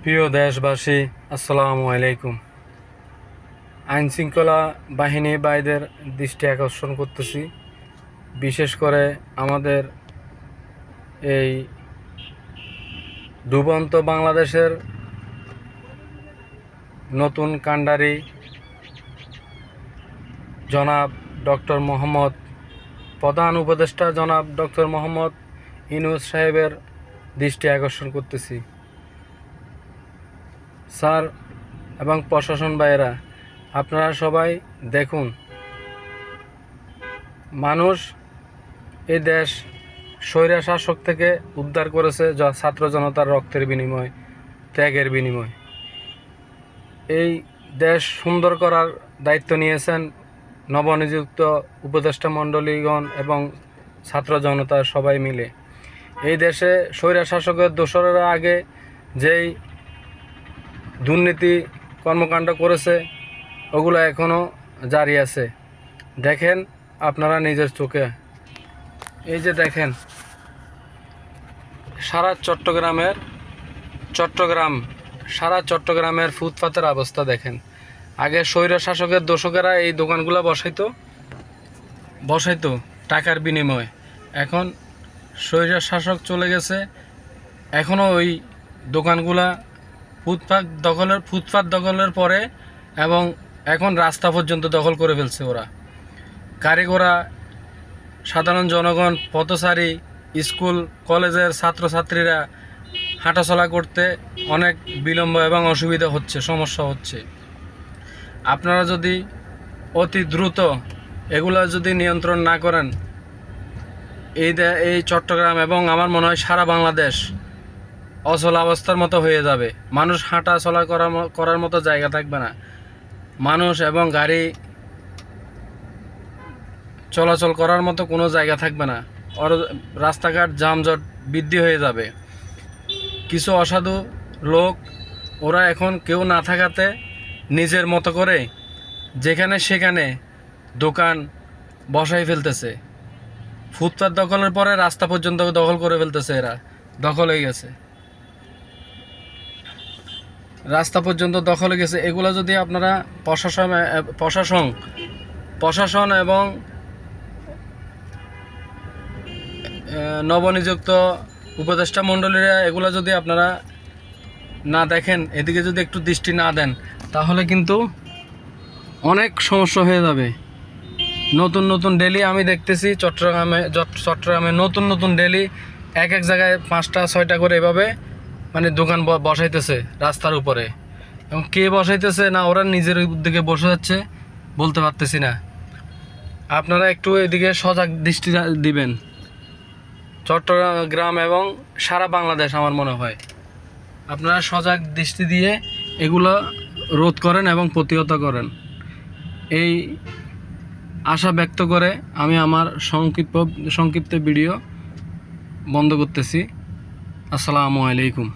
প্রিয় দেশবাসী, আসসালামু আলাইকুম। আইন শৃঙ্খলা বাহিনী ভাইদের দৃষ্টি আকর্ষণ করতেছি, বিশেষ করে আমাদের এই ডুবন্ত বাংলাদেশের নতুন কাণ্ডারি জনাব ডক্টর মোহাম্মদ, প্রধান উপদেষ্টা জনাব ডক্টর মোহাম্মদ ইউনূস সাহেবের দৃষ্টি আকর্ষণ করতেছি। স্যার এবং প্রশাসন ভাইয়েরা, আপনারা সবাই দেখুন, মানুষ এই দেশ স্বৈরা শাসক থেকে উদ্ধার করেছে ছাত্র জনতার রক্তের বিনিময়, ত্যাগের বিনিময়। এই দেশ সুন্দর করার দায়িত্ব নিয়েছেন নবনিযুক্ত উপদেষ্টা মণ্ডলীগণ এবং ছাত্র জনতা সবাই মিলে। এই দেশে স্বৈরা শাসকের দোসরেরা আগে যেই দুর্নীতি কর্মকাণ্ড করেছে ওগুলো এখনও জারি আছে। দেখেন আপনারা নিজের চোখে, এই যে দেখেন সারা চট্টগ্রামের ফুটপাতের অবস্থা দেখেন। আগে স্বৈর শাসকের দোসকেরা এই দোকানগুলো বসাইতো টাকার বিনিময়ে। এখন স্বৈর শাসক চলে গেছে, এখনও ওই দোকানগুলা ফুটপাত দখলের পরে এবং এখন রাস্তা পর্যন্ত দখল করে ফেলছে ওরা। কারিগরা, সাধারণ জনগণ, পথচারী, স্কুল কলেজের ছাত্রছাত্রীরা হাঁটাচলা করতে অনেক বিলম্ব এবং অসুবিধা হচ্ছে, সমস্যা হচ্ছে। আপনারা যদি অতি দ্রুত এগুলো যদি নিয়ন্ত্রণ না করেন, এই চট্টগ্রাম এবং আমার মনে হয় সারা বাংলাদেশ অচল অবস্থার মতো হয়ে যাবে। মানুষ হাঁটা চলা করার মতো জায়গা থাকবে না, মানুষ এবং গাড়ি চলাচল করার মতো কোনো জায়গা থাকবে না। রাস্তাঘাট যানজট বৃদ্ধি হয়ে যাবে। কিছু অসাধু লোক, ওরা এখন কেউ না থাকাতে নিজের মতো করে যেখানে সেখানে দোকান বসাই ফেলতেছে। ফুটপাত দখলের পরে রাস্তা পর্যন্ত দখল করে ফেলতেছে। এরা দখল হয়ে গেছে, রাস্তা পর্যন্ত দখল হয়ে গেছে। এগুলো যদি আপনারা প্রশাসন এবং নবনিযুক্ত উপদেষ্টা মণ্ডলীরা এগুলো যদি আপনারা না দেখেন, এদিকে যদি একটু দৃষ্টি না দেন, তাহলে কিন্তু অনেক সমস্যা হয়ে যাবে। নতুন ডেলি আমি দেখতেছি চট্টগ্রামে নতুন ডেলি এক জায়গায় 5টা-6টা করে এভাবে মানে দোকান বসাইতেছে রাস্তার উপরে। এবং কে বসাইতেছে না ওরা নিজের উদ্যোগে বসে যাচ্ছে বলতে পারতেছি না। আপনারা একটু এদিকে সজাগ দৃষ্টি দিবেন। চট্টগ্রাম এবং সারা বাংলাদেশ আমার মনে হয় আপনারা সজাগ দৃষ্টি দিয়ে এগুলো রোধ করেন এবং প্রতিহত করেন, এই আশা ব্যক্ত করে আমি আমার সংক্ষিপ্ত ভিডিও বন্ধ করতেছি। আসসালামু আলাইকুম।